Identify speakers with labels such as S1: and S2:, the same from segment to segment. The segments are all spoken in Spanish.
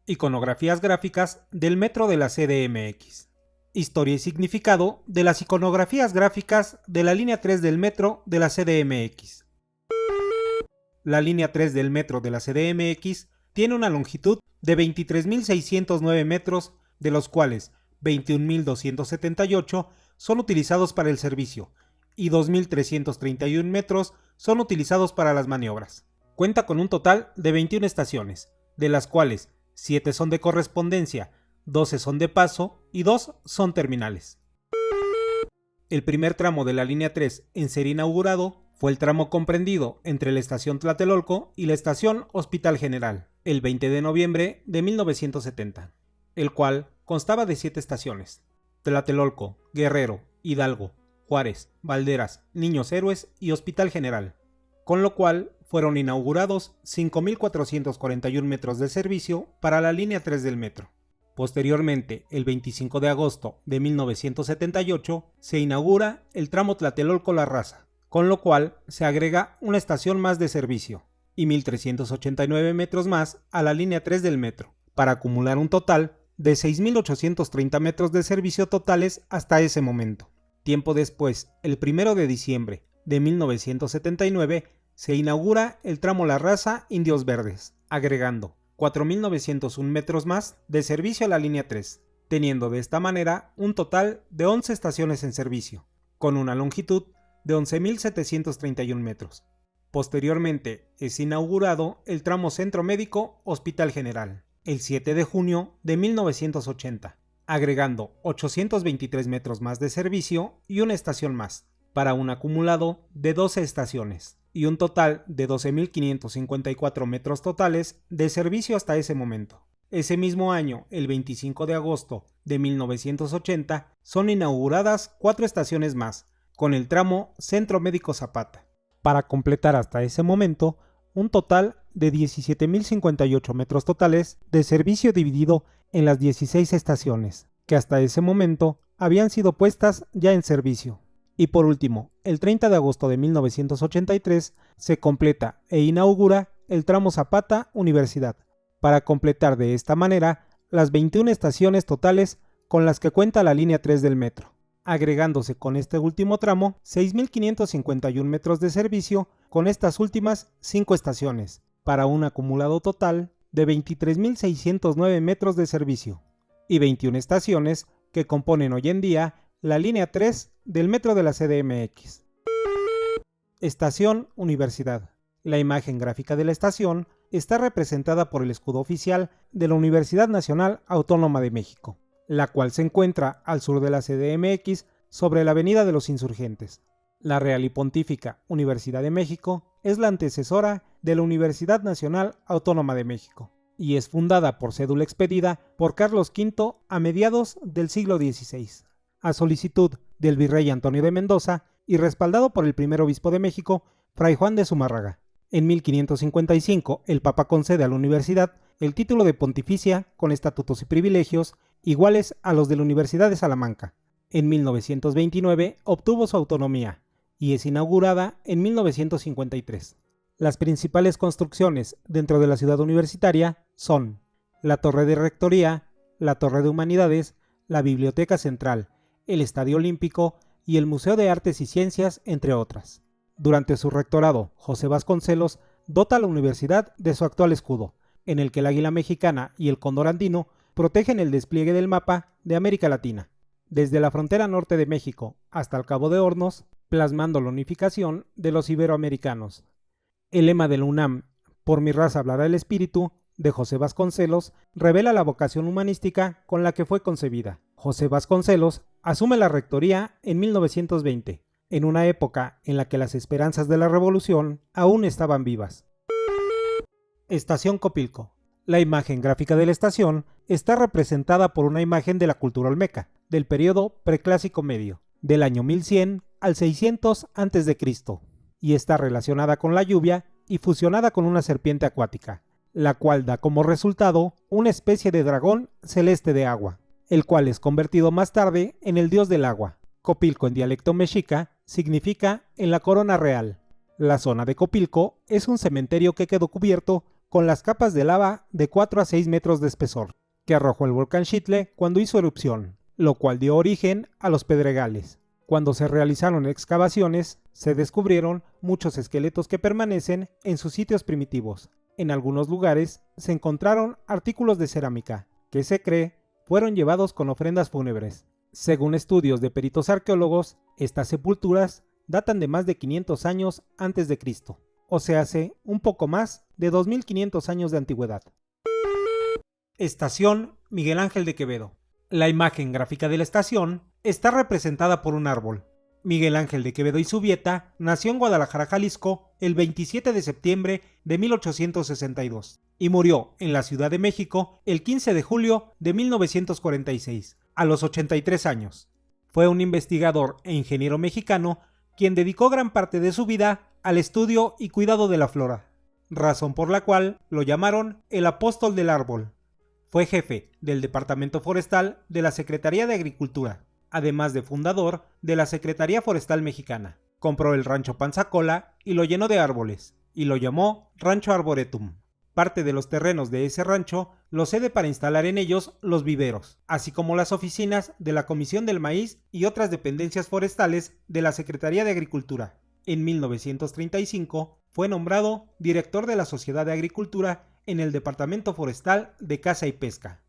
S1: Iconografías gráficas del metro de la CDMX. Historia y significado de las iconografías gráficas de la línea 3 del metro de la CDMX. La línea 3 del metro de la CDMX tiene una longitud de 23.609 metros, de los cuales 21.278 son utilizados para el servicio y 2.331 metros son utilizados para las maniobras. Cuenta con un total de 21 estaciones, de las cuales 7 son de correspondencia, 12 son de paso y 2 son terminales. El primer tramo de la línea 3 en ser inaugurado fue el tramo comprendido entre la estación Tlatelolco y la estación Hospital General, el 20 de noviembre de 1970, el cual constaba de 7 estaciones: Tlatelolco, Guerrero, Hidalgo, Juárez, Valderas, Niños Héroes y Hospital General, con lo cual fueron inaugurados 5.441 metros de servicio para la línea 3 del metro. Posteriormente, el 25 de agosto de 1978, se inaugura el tramo Tlatelolco-La Raza, con lo cual se agrega una estación más de servicio y 1.389 metros más a la línea 3 del metro, para acumular un total de 6.830 metros de servicio totales hasta ese momento. Tiempo después, el 1 de diciembre de 1979, se inaugura el tramo La Raza Indios Verdes, agregando 4.901 metros más de servicio a la línea 3, teniendo de esta manera un total de 11 estaciones en servicio, con una longitud de 11.731 metros. Posteriormente es inaugurado el tramo Centro Médico Hospital General, el 7 de junio de 1980, agregando 823 metros más de servicio y una estación más, para un acumulado de 12 estaciones y un total de 12.554 metros totales de servicio hasta ese momento. Ese mismo año, el 25 de agosto de 1980, son inauguradas 4 estaciones más, con el tramo Centro Médico Zapata, para completar hasta ese momento un total de 17.058 metros totales de servicio dividido en las 16 estaciones, que hasta ese momento habían sido puestas ya en servicio. Y por último, el 30 de agosto de 1983 se completa e inaugura el tramo Zapata-Universidad, para completar de esta manera las 21 estaciones totales con las que cuenta la línea 3 del metro, agregándose con este último tramo 6.551 metros de servicio con estas últimas 5 estaciones, para un acumulado total de 23.609 metros de servicio y 21 estaciones que componen hoy en día la línea 3 del metro de la CDMX. Estación Universidad. La imagen gráfica de la estación está representada por el escudo oficial de la Universidad Nacional Autónoma de México, la cual se encuentra al sur de la CDMX sobre la Avenida de los Insurgentes. La Real y Pontífica Universidad de México es la antecesora de la Universidad Nacional Autónoma de México y es fundada por cédula expedida por Carlos V a mediados del siglo XVI, a solicitud del virrey Antonio de Mendoza y respaldado por el primer obispo de México, Fray Juan de Zumárraga. En 1555, el Papa concede a la universidad el título de pontificia con estatutos y privilegios iguales a los de la Universidad de Salamanca. En 1929 obtuvo su autonomía y es inaugurada en 1953. Las principales construcciones dentro de la ciudad universitaria son la Torre de Rectoría, la Torre de Humanidades, la Biblioteca Central, el Estadio Olímpico y el Museo de Artes y Ciencias, entre otras. Durante su rectorado, José Vasconcelos dota a la universidad de su actual escudo, en el que el águila mexicana y el cóndor andino protegen el despliegue del mapa de América Latina, desde la frontera norte de México hasta el Cabo de Hornos, plasmando la unificación de los iberoamericanos. El lema de la UNAM, "Por mi raza hablará el espíritu", de José Vasconcelos, revela la vocación humanística con la que fue concebida. José Vasconcelos asume la rectoría en 1920, en una época en la que las esperanzas de la revolución aún estaban vivas. Estación Copilco. La imagen gráfica de la estación está representada por una imagen de la cultura olmeca, del periodo preclásico medio, del año 1100 al 600 a.C., y está relacionada con la lluvia y fusionada con una serpiente acuática, la cual da como resultado una especie de dragón celeste de agua, el cual es convertido más tarde en el dios del agua. Copilco en dialecto mexica significa en la corona real. La zona de Copilco es un cementerio que quedó cubierto con las capas de lava de 4 a 6 metros de espesor, que arrojó el volcán Xitle cuando hizo erupción, lo cual dio origen a los pedregales. Cuando se realizaron excavaciones, se descubrieron muchos esqueletos que permanecen en sus sitios primitivos. En algunos lugares se encontraron artículos de cerámica, que se cree fueron llevados con ofrendas fúnebres. Según estudios de peritos arqueólogos, estas sepulturas datan de más de 500 años antes de Cristo, o sea, hace un poco más de 2500 años de antigüedad. Estación Miguel Ángel de Quevedo. La imagen gráfica de la estación está representada por un árbol. Miguel Ángel de Quevedo y Zubieta nació en Guadalajara, Jalisco, el 27 de septiembre de 1862 y murió en la Ciudad de México el 15 de julio de 1946, a los 83 años. Fue un investigador e ingeniero mexicano quien dedicó gran parte de su vida al estudio y cuidado de la flora, razón por la cual lo llamaron el apóstol del árbol. Fue jefe del Departamento Forestal de la Secretaría de Agricultura, además de fundador de la Secretaría Forestal Mexicana. Compró el rancho Panzacola y lo llenó de árboles, y lo llamó Rancho Arboretum. Parte de los terrenos de ese rancho lo cede para instalar en ellos los viveros, así como las oficinas de la Comisión del Maíz y otras dependencias forestales de la Secretaría de Agricultura. En 1935 fue nombrado director de la Sociedad de Agricultura en el Departamento Forestal de Caza y Pesca.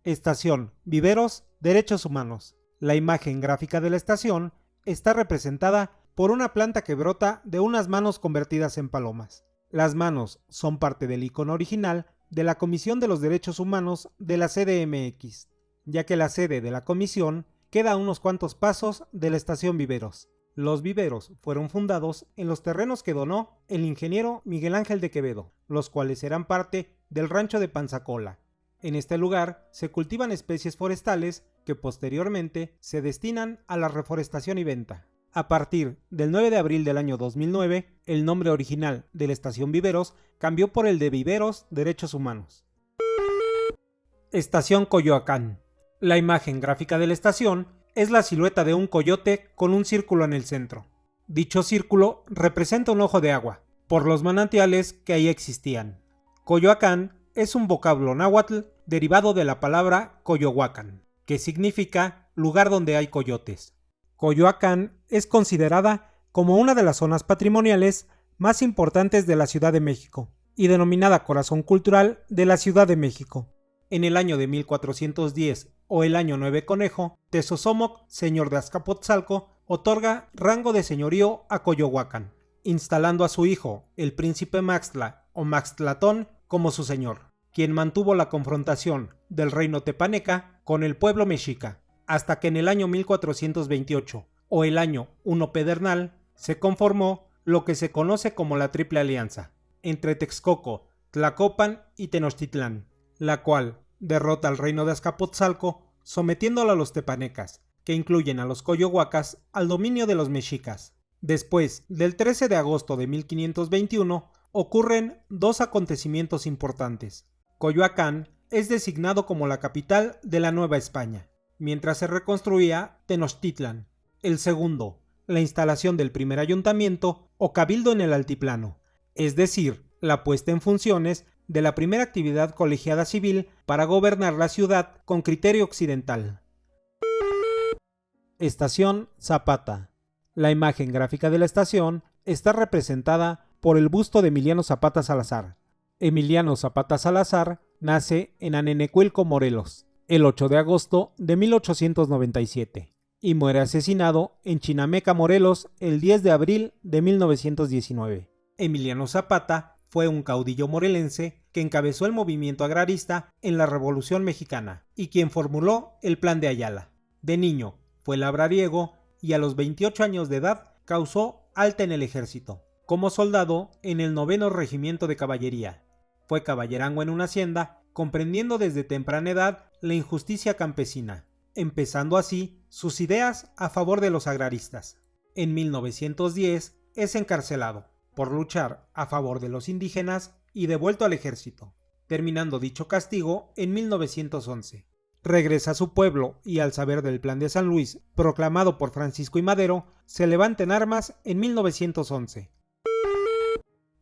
S1: Estación Viveros, Derechos Humanos. La imagen gráfica de la estación está representada por una planta que brota de unas manos convertidas en palomas. Las manos son parte del icono original de la Comisión de los Derechos Humanos de la CDMX, ya que la sede de la comisión queda a unos cuantos pasos de la estación Viveros. Los viveros fueron fundados en los terrenos que donó el ingeniero Miguel Ángel de Quevedo, los cuales eran parte del rancho de Panzacola. En este lugar se cultivan especies forestales que posteriormente se destinan a la reforestación y venta. A partir del 9 de abril del año 2009, el nombre original de la estación Viveros cambió por el de Viveros Derechos Humanos. Estación Coyoacán. La imagen gráfica de la estación es la silueta de un coyote con un círculo en el centro. Dicho círculo representa un ojo de agua, por los manantiales que ahí existían. Coyoacán es un vocablo náhuatl derivado de la palabra Coyohuacán, que significa lugar donde hay coyotes. Coyoacán es considerada como una de las zonas patrimoniales más importantes de la Ciudad de México y denominada Corazón Cultural de la Ciudad de México. En el año de 1410 o el año 9 Conejo, Tezosomoc, señor de Azcapotzalco, otorga rango de señorío a Coyohuacán, instalando a su hijo, el príncipe Maxtla o Maxtlatón, como su señor, quien mantuvo la confrontación del reino tepaneca con el pueblo mexica, hasta que en el año 1428 o el año 1 Pedernal se conformó lo que se conoce como la Triple Alianza, entre Texcoco, Tlacopan y Tenochtitlán, la cual derrota al reino de Azcapotzalco, sometiéndolo a los tepanecas, que incluyen a los coyohuacas, al dominio de los mexicas. Después del 13 de agosto de 1521, ocurren dos acontecimientos importantes. Coyoacán es designado como la capital de la Nueva España, mientras se reconstruía Tenochtitlan. El segundo, la instalación del primer ayuntamiento o cabildo en el altiplano, es decir, la puesta en funciones de la primera actividad colegiada civil para gobernar la ciudad con criterio occidental. Estación Zapata. La imagen gráfica de la estación está representada por el busto de Emiliano Zapata Salazar. Emiliano Zapata Salazar nace en Anenecuilco, Morelos, el 8 de agosto de 1897 y muere asesinado en Chinameca, Morelos, el 10 de abril de 1919. Emiliano Zapata fue un caudillo morelense que encabezó el movimiento agrarista en la Revolución Mexicana y quien formuló el Plan de Ayala. De niño fue labrariego y a los 28 años de edad causó alta en el ejército, como soldado en el 9º Regimiento de Caballería. Fue caballerango en una hacienda, comprendiendo desde temprana edad la injusticia campesina, empezando así sus ideas a favor de los agraristas. En 1910 es encarcelado por luchar a favor de los indígenas y devuelto al ejército, terminando dicho castigo en 1911. Regresa a su pueblo y al saber del Plan de San Luis, proclamado por Francisco I. Madero, se levanta en armas en 1911.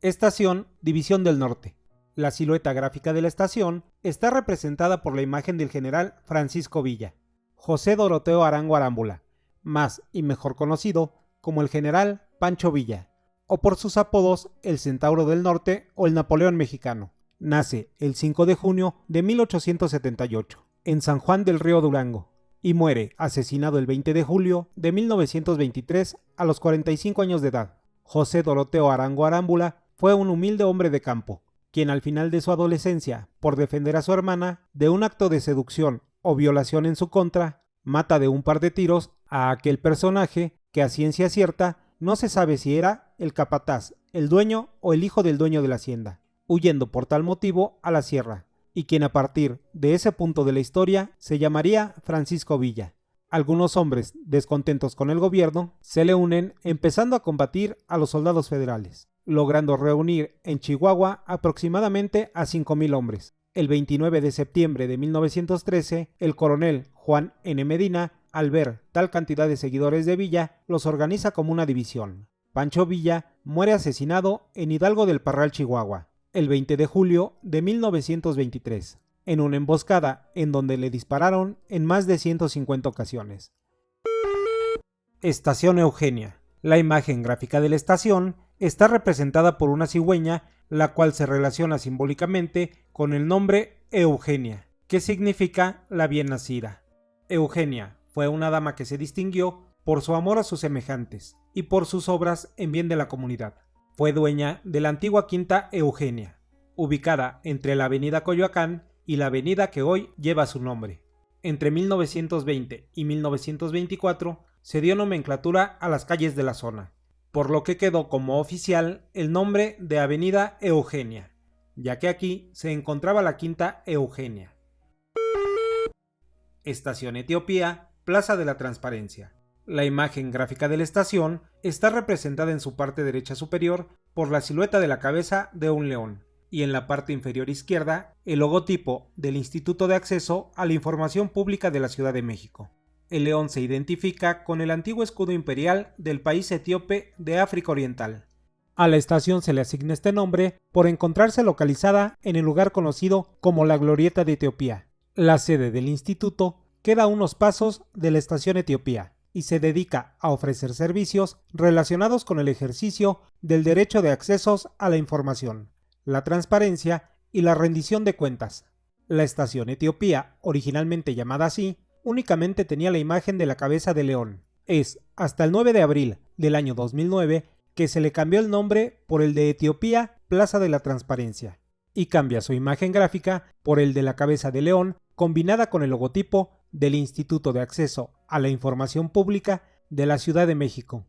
S1: Estación División del Norte. La silueta gráfica de la estación está representada por la imagen del general Francisco Villa, José Doroteo Arango Arámbula, más y mejor conocido como el general Pancho Villa, o por sus apodos el Centauro del Norte o el Napoleón mexicano. Nace el 5 de junio de 1878 en San Juan del Río Durango y muere asesinado el 20 de julio de 1923 a los 45 años de edad. José Doroteo Arango Arámbula fue un humilde hombre de campo, quien al final de su adolescencia, por defender a su hermana de un acto de seducción o violación en su contra, mata de un par de tiros a aquel personaje que a ciencia cierta no se sabe si era el capataz, el dueño o el hijo del dueño de la hacienda, huyendo por tal motivo a la sierra, y quien a partir de ese punto de la historia se llamaría Francisco Villa. Algunos hombres, descontentos con el gobierno, se le unen empezando a combatir a los soldados federales, logrando reunir en Chihuahua aproximadamente a 5,000 hombres. El 29 de septiembre de 1913, el coronel Juan N. Medina, al ver tal cantidad de seguidores de Villa, los organiza como una división. Pancho Villa muere asesinado en Hidalgo del Parral, Chihuahua, el 20 de julio de 1923, en una emboscada en donde le dispararon en más de 150 ocasiones. Estación Eugenia. La imagen gráfica de la estación está representada por una cigüeña, la cual se relaciona simbólicamente con el nombre Eugenia, que significa la bien nacida. Eugenia fue una dama que se distinguió por su amor a sus semejantes y por sus obras en bien de la comunidad. Fue dueña de la antigua Quinta Eugenia, ubicada entre la avenida Coyoacán y la avenida que hoy lleva su nombre. Entre 1920 y 1924 se dio nomenclatura a las calles de la zona, por lo que quedó como oficial el nombre de Avenida Eugenia, ya que aquí se encontraba la Quinta Eugenia. Estación Etiopía, Plaza de la Transparencia. La imagen gráfica de la estación está representada en su parte derecha superior por la silueta de la cabeza de un león, y en la parte inferior izquierda el logotipo del Instituto de Acceso a la Información Pública de la Ciudad de México. El león se identifica con el antiguo escudo imperial del país etíope de África Oriental. A la estación se le asigna este nombre por encontrarse localizada en el lugar conocido como la Glorieta de Etiopía. La sede del instituto queda a unos pasos de la estación Etiopía y se dedica a ofrecer servicios relacionados con el ejercicio del derecho de accesos a la información, la transparencia y la rendición de cuentas. La estación Etiopía, originalmente llamada así, únicamente tenía la imagen de la cabeza de león. Es hasta el 9 de abril del año 2009 que se le cambió el nombre por el de Etiopía Plaza de la Transparencia, y cambia su imagen gráfica por el de la cabeza de león combinada con el logotipo del Instituto de Acceso a la Información Pública de la Ciudad de México.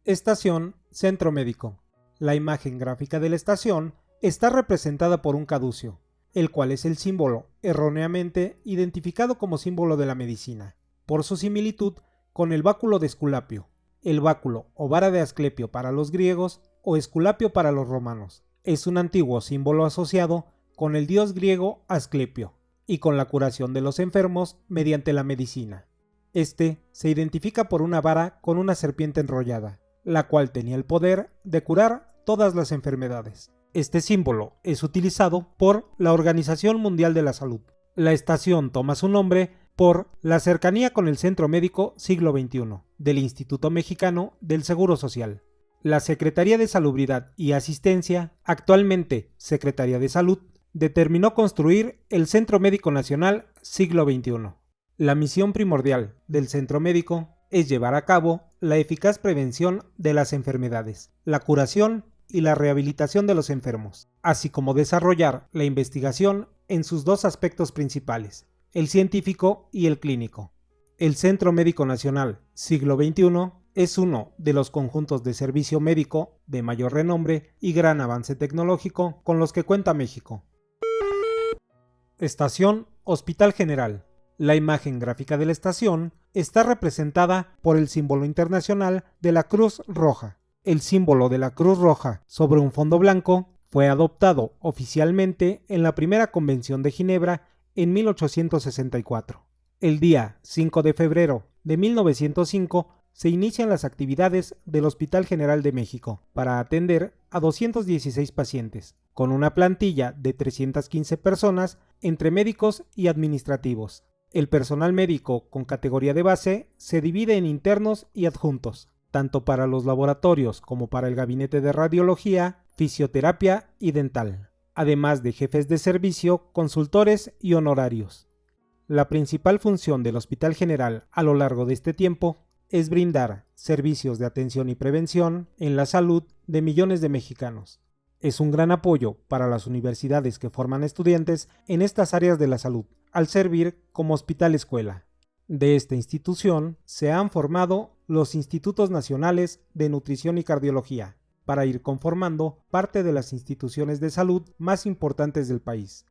S1: Estación Centro Médico. La imagen gráfica de la estación está representada por un caducio, el cual es el símbolo erróneamente identificado como símbolo de la medicina, por su similitud con el báculo de Esculapio. El báculo o vara de Asclepio para los griegos o Esculapio para los romanos es un antiguo símbolo asociado con el dios griego Asclepio y con la curación de los enfermos mediante la medicina. Este se identifica por una vara con una serpiente enrollada, la cual tenía el poder de curar todas las enfermedades. Este símbolo es utilizado por la Organización Mundial de la Salud. La estación toma su nombre por la cercanía con el Centro Médico Siglo XXI del Instituto Mexicano del Seguro Social. La Secretaría de Salubridad y Asistencia, actualmente Secretaría de Salud, determinó construir el Centro Médico Nacional Siglo XXI. La misión primordial del Centro Médico es llevar a cabo la eficaz prevención de las enfermedades, la curación y la rehabilitación de los enfermos, así como desarrollar la investigación en sus dos aspectos principales, el científico y el clínico. El Centro Médico Nacional Siglo XXI es uno de los conjuntos de servicio médico de mayor renombre y gran avance tecnológico con los que cuenta México. Estación Hospital General. La imagen gráfica de la estación está representada por el símbolo internacional de la Cruz Roja. El símbolo de la Cruz Roja sobre un fondo blanco fue adoptado oficialmente en la primera Convención de Ginebra en 1864. El día 5 de febrero de 1905 se inician las actividades del Hospital General de México para atender a 216 pacientes, con una plantilla de 315 personas entre médicos y administrativos. El personal médico con categoría de base se divide en internos y adjuntos, tanto para los laboratorios como para el gabinete de radiología, fisioterapia y dental, además de jefes de servicio, consultores y honorarios. La principal función del Hospital General a lo largo de este tiempo es brindar servicios de atención y prevención en la salud de millones de mexicanos. Es un gran apoyo para las universidades que forman estudiantes en estas áreas de la salud, al servir como hospital escuela. De esta institución se han formado los Institutos Nacionales de Nutrición y Cardiología, para ir conformando parte de las instituciones de salud más importantes del país.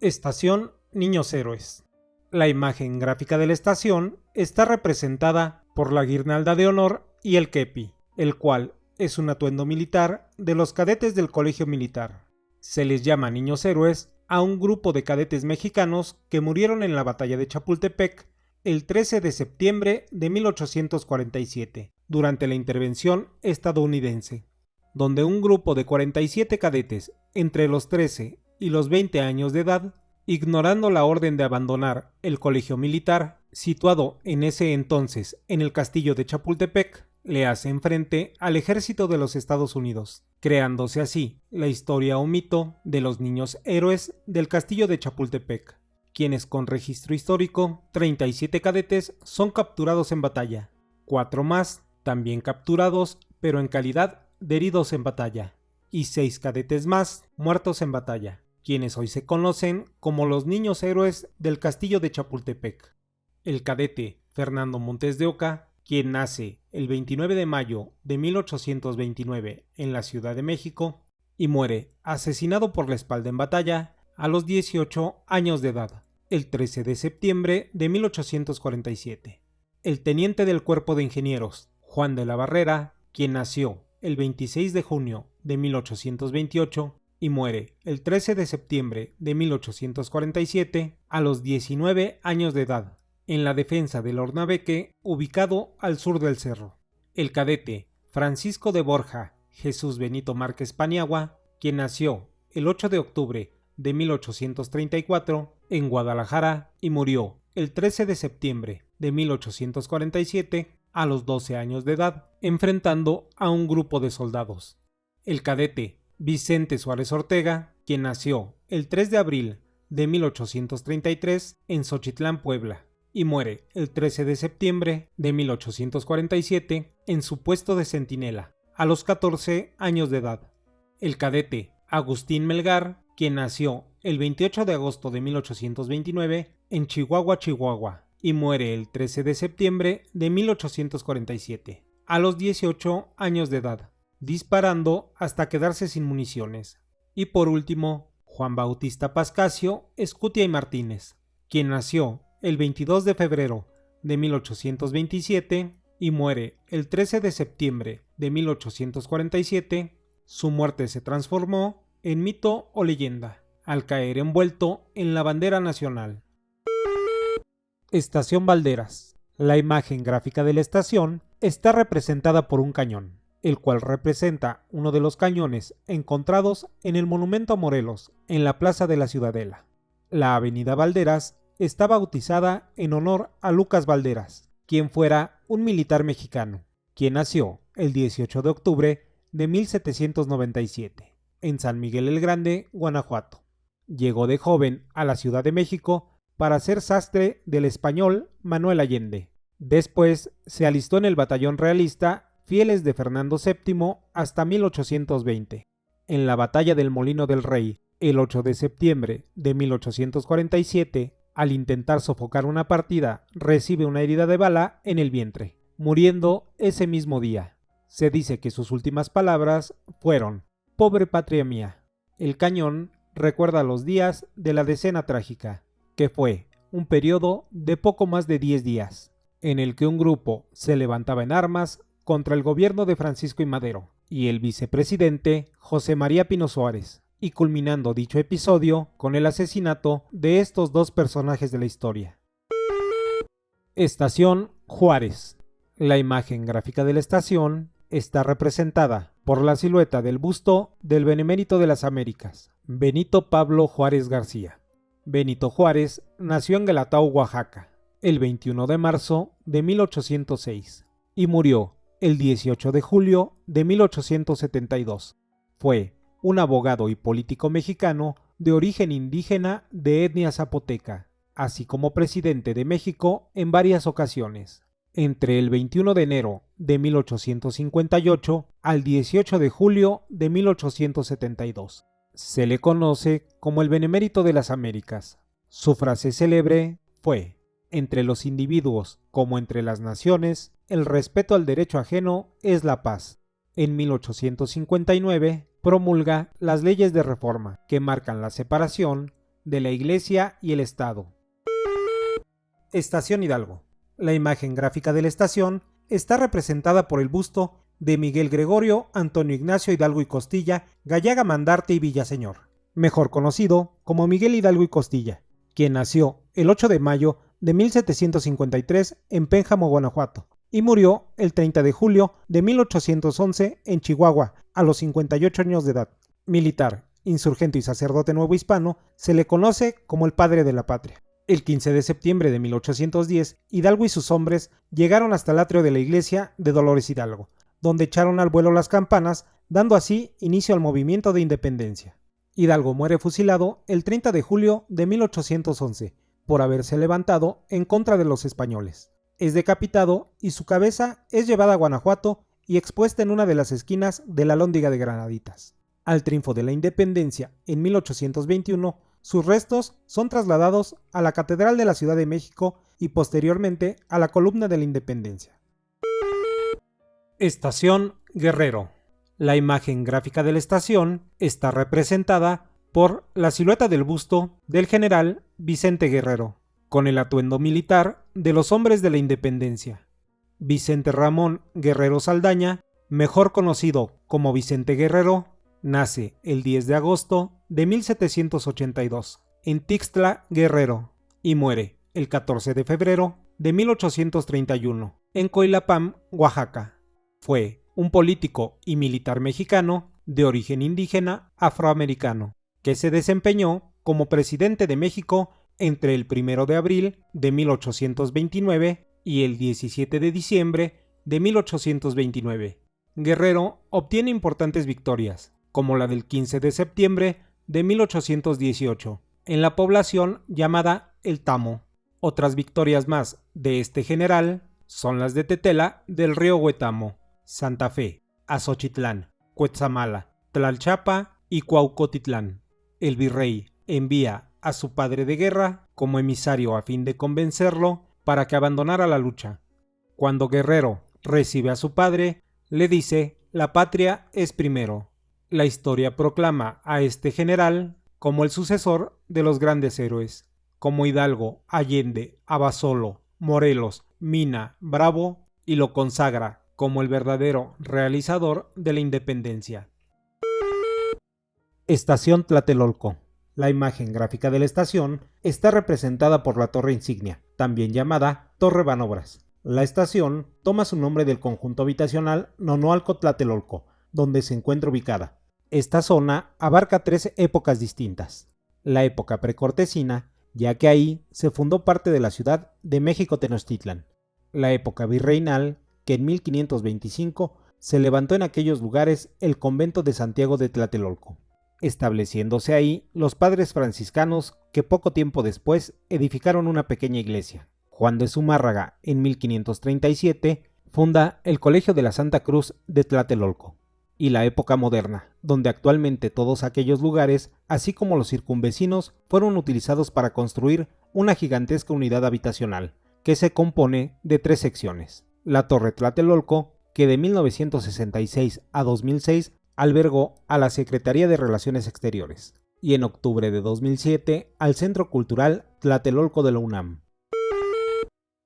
S1: Estación Niños Héroes. La imagen gráfica de la estación está representada por la guirnalda de honor y el kepi, el cual es un atuendo militar de los cadetes del Colegio Militar. Se les llama Niños Héroes a un grupo de cadetes mexicanos que murieron en la batalla de Chapultepec el 13 de septiembre de 1847, durante la intervención estadounidense, donde un grupo de 47 cadetes entre los 13 y los 20 años de edad, ignorando la orden de abandonar el colegio militar, situado en ese entonces en el castillo de Chapultepec, le hacen frente al ejército de los Estados Unidos, creándose así la historia o mito de los niños héroes del castillo de Chapultepec, quienes con registro histórico, 37 cadetes son capturados en batalla, 4 más también capturados pero en calidad de heridos en batalla, y 6 cadetes más muertos en batalla, quienes hoy se conocen como los niños héroes del castillo de Chapultepec. El cadete Fernando Montes de Oca, quien nace el 29 de mayo de 1829 en la Ciudad de México y muere asesinado por la espalda en batalla a los 18 años de edad, el 13 de septiembre de 1847. El teniente del Cuerpo de Ingenieros, Juan de la Barrera, quien nació el 26 de junio de 1828 y muere el 13 de septiembre de 1847 a los 19 años de edad, en la defensa del Hornabeque, ubicado al sur del cerro. El cadete Francisco de Borja Jesús Benito Márquez Paniagua, quien nació el 8 de octubre de 1834 en Guadalajara y murió el 13 de septiembre de 1847 a los 12 años de edad, enfrentando a un grupo de soldados. El cadete Vicente Suárez Ortega, quien nació el 3 de abril de 1833 en Xochitlán, Puebla, y muere el 13 de septiembre de 1847 en su puesto de centinela, a los 14 años de edad. El cadete Agustín Melgar, quien nació el 28 de agosto de 1829 en Chihuahua, Chihuahua, y muere el 13 de septiembre de 1847, a los 18 años de edad, disparando hasta quedarse sin municiones. Y por último, Juan Bautista Pascasio Escutia y Martínez, quien nació el 22 de febrero de 1827 y muere el 13 de septiembre de 1847, su muerte se transformó en mito o leyenda, al caer envuelto en la bandera nacional. Estación Valderas. La imagen gráfica de la estación está representada por un cañón, el cual representa uno de los cañones encontrados en el Monumento a Morelos, en la Plaza de la Ciudadela. La avenida Valderas está bautizada en honor a Lucas Valderas, quien fuera un militar mexicano, quien nació el 18 de octubre de 1797, en San Miguel el Grande, Guanajuato. Llegó de joven a la Ciudad de México para ser sastre del español Manuel Allende. Después se alistó en el batallón realista Fieles de Fernando VII hasta 1820. En la batalla del Molino del Rey, el 8 de septiembre de 1847, al intentar sofocar una partida, recibe una herida de bala en el vientre, muriendo ese mismo día. Se dice que sus últimas palabras fueron: «Pobre patria mía». El cañón recuerda los días de la Decena Trágica, que fue un periodo de poco más de 10 días, en el que un grupo se levantaba en armas contra el gobierno de Francisco I. Madero y el vicepresidente José María Pino Suárez, y culminando dicho episodio con el asesinato de estos dos personajes de la historia. Estación Juárez. La imagen gráfica de la estación está representada por la silueta del busto del Benemérito de las Américas, Benito Pablo Juárez García. Benito Juárez nació en Guelatao, Oaxaca, el 21 de marzo de 1806 y murió el 18 de julio de 1872. Fue un abogado y político mexicano de origen indígena de etnia zapoteca, así como presidente de México en varias ocasiones. Entre el 21 de enero de 1858 al 18 de julio de 1872. Se le conoce como el Benemérito de las Américas. Su frase célebre fue: entre los individuos como entre las naciones, el respeto al derecho ajeno es la paz. En 1859 promulga las leyes de reforma que marcan la separación de la Iglesia y el Estado. Estación Hidalgo. La imagen gráfica de la estación está representada por el busto de Miguel Gregorio Antonio Ignacio Hidalgo y Costilla, Gallaga Mandarte y Villaseñor, mejor conocido como Miguel Hidalgo y Costilla, quien nació el 8 de mayo de 1753 en Pénjamo, Guanajuato, y murió el 30 de julio de 1811 en Chihuahua, a los 58 años de edad. Militar, insurgente y sacerdote nuevohispano, se le conoce como el padre de la patria. El 15 de septiembre de 1810, Hidalgo y sus hombres llegaron hasta el atrio de la iglesia de Dolores Hidalgo, donde echaron al vuelo las campanas, dando así inicio al movimiento de independencia. Hidalgo muere fusilado el 30 de julio de 1811, por haberse levantado en contra de los españoles. Es decapitado y su cabeza es llevada a Guanajuato y expuesta en una de las esquinas de la Lóndiga de Granaditas. Al triunfo de la independencia en 1821, sus restos son trasladados a la Catedral de la Ciudad de México y posteriormente a la Columna de la Independencia. Estación Guerrero. La imagen gráfica de la estación está representada por la silueta del busto del general Vicente Guerrero, con el atuendo militar de los hombres de la independencia. Vicente Ramón Guerrero Saldaña, mejor conocido como Vicente Guerrero, nace el 10 de agosto de 1782 en Tixtla, Guerrero, y muere el 14 de febrero de 1831 en Coilapam, Oaxaca. Fue un político y militar mexicano de origen indígena afroamericano, que se desempeñó como presidente de México entre el 1 de abril de 1829 y el 17 de diciembre de 1829. Guerrero obtiene importantes victorias, como la del 15 de septiembre de 1818, en la población llamada El Tamo. Otras victorias más de este general son las de Tetela del río Huetamo, Santa Fe, Azochitlán, Cuetzamala, Tlalchapa y Cuaucotitlán. El virrey envía a su padre de guerra como emisario a fin de convencerlo para que abandonara la lucha. Cuando Guerrero recibe a su padre, le dice: la patria es primero. La historia proclama a este general como el sucesor de los grandes héroes, como Hidalgo, Allende, Abasolo, Morelos, Mina, Bravo, y lo consagra como el verdadero realizador de la independencia. Estación Tlatelolco. La imagen gráfica de la estación está representada por la torre insignia, también llamada Torre Banobras. La estación toma su nombre del conjunto habitacional Nonoalco Tlatelolco, donde se encuentra ubicada. Esta zona abarca 3 épocas distintas. La época precortesina, ya que ahí se fundó parte de la ciudad de México Tenochtitlan. La época virreinal, que en 1525 se levantó en aquellos lugares el convento de Santiago de Tlatelolco, estableciéndose ahí los padres franciscanos que poco tiempo después edificaron una pequeña iglesia. Juan de Zumárraga, en 1537, funda el Colegio de la Santa Cruz de Tlatelolco. Y la época moderna, donde actualmente todos aquellos lugares, así como los circunvecinos, fueron utilizados para construir una gigantesca unidad habitacional, que se compone de 3 secciones. La Torre Tlatelolco, que de 1966 a 2006 albergó a la Secretaría de Relaciones Exteriores, y en octubre de 2007 al Centro Cultural Tlatelolco de la UNAM.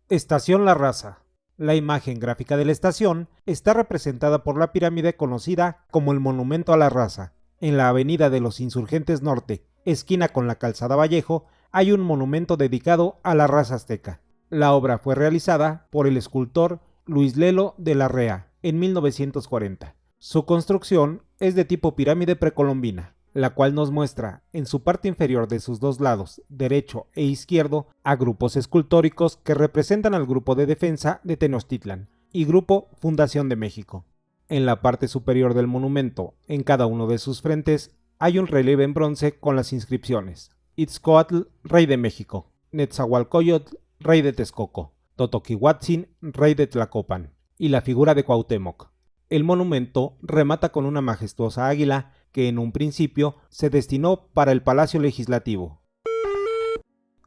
S1: Estación La Raza. La imagen gráfica de la estación está representada por la pirámide conocida como el Monumento a la Raza. En la Avenida de los Insurgentes Norte, esquina con la Calzada Vallejo, hay un monumento dedicado a la raza azteca. La obra fue realizada por el escultor Luis Lelo de la Rea en 1940. Su construcción es de tipo pirámide precolombina, la cual nos muestra en su parte inferior de sus dos lados, derecho e izquierdo, a grupos escultóricos que representan al Grupo de Defensa de Tenochtitlan y Grupo Fundación de México. En la parte superior del monumento, en cada uno de sus frentes, hay un relieve en bronce con las inscripciones: Itzcoatl, rey de México; Netzahualcoyotl, rey de Texcoco; Totoquihuatzin, rey de Tlacopan, y la figura de Cuauhtémoc. El monumento remata con una majestuosa águila que en un principio se destinó para el Palacio Legislativo.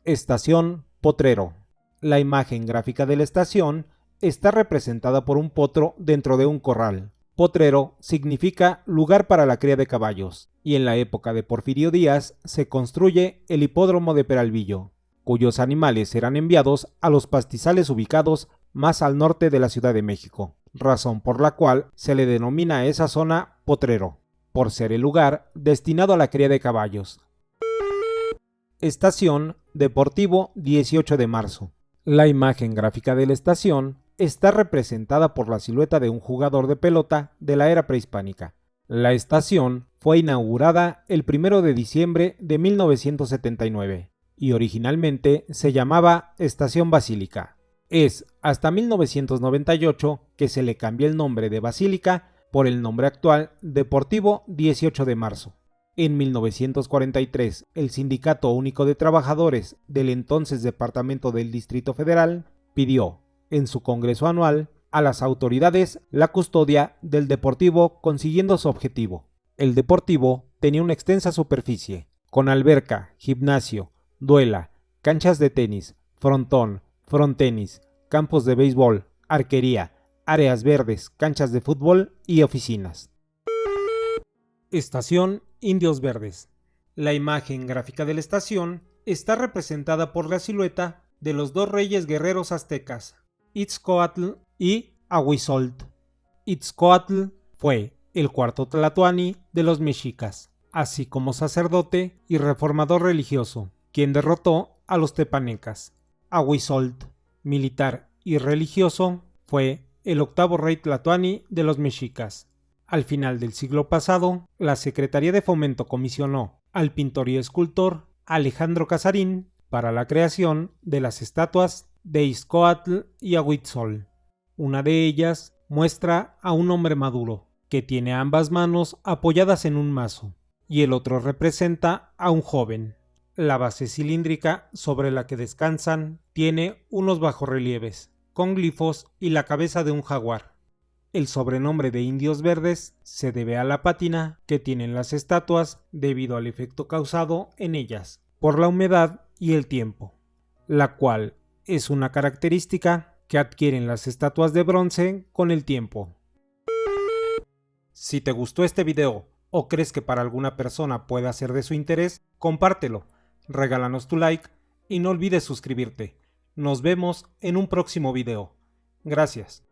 S1: Estación Potrero. La imagen gráfica de la estación está representada por un potro dentro de un corral. Potrero significa lugar para la cría de caballos, y en la época de Porfirio Díaz se construye el hipódromo de Peralvillo, cuyos animales serán enviados a los pastizales ubicados más al norte de la Ciudad de México, razón por la cual se le denomina a esa zona Potrero, por ser el lugar destinado a la cría de caballos. Estación Deportivo 18 de marzo. La imagen gráfica de la estación está representada por la silueta de un jugador de pelota de la era prehispánica. La estación fue inaugurada el 1 de diciembre de 1979 y originalmente se llamaba Estación Basílica. Es hasta 1998 que se le cambia el nombre de Basílica por el nombre actual Deportivo 18 de marzo. En 1943, el Sindicato Único de Trabajadores del entonces Departamento del Distrito Federal pidió, en su congreso anual, a las autoridades la custodia del Deportivo, consiguiendo su objetivo. El Deportivo tenía una extensa superficie, con alberca, gimnasio, duela, canchas de tenis, frontón, frontenis, campos de béisbol, arquería, áreas verdes, canchas de fútbol y oficinas. Estación Indios Verdes. La imagen gráfica de la estación está representada por la silueta de los dos reyes guerreros aztecas, Itzcoatl y Ahuizolt. Itzcoatl fue el cuarto tlatoani de los mexicas, así como sacerdote y reformador religioso, quien derrotó a los tepanecas. Ahuizolt, militar y religioso, fue el octavo rey tlatoani de los mexicas. Al final del siglo pasado, la Secretaría de Fomento comisionó al pintor y escultor Alejandro Casarín para la creación de las estatuas de Itzcoatl y Ahuitzol. Una de ellas muestra a un hombre maduro, que tiene ambas manos apoyadas en un mazo, y el otro representa a un joven. La base cilíndrica sobre la que descansan tiene unos bajorrelieves, con glifos y la cabeza de un jaguar. El sobrenombre de Indios Verdes se debe a la pátina que tienen las estatuas debido al efecto causado en ellas por la humedad y el tiempo, la cual es una característica que adquieren las estatuas de bronce con el tiempo. Si te gustó este video o crees que para alguna persona pueda ser de su interés, compártelo, regálanos tu like y no olvides suscribirte. Nos vemos en un próximo video. Gracias.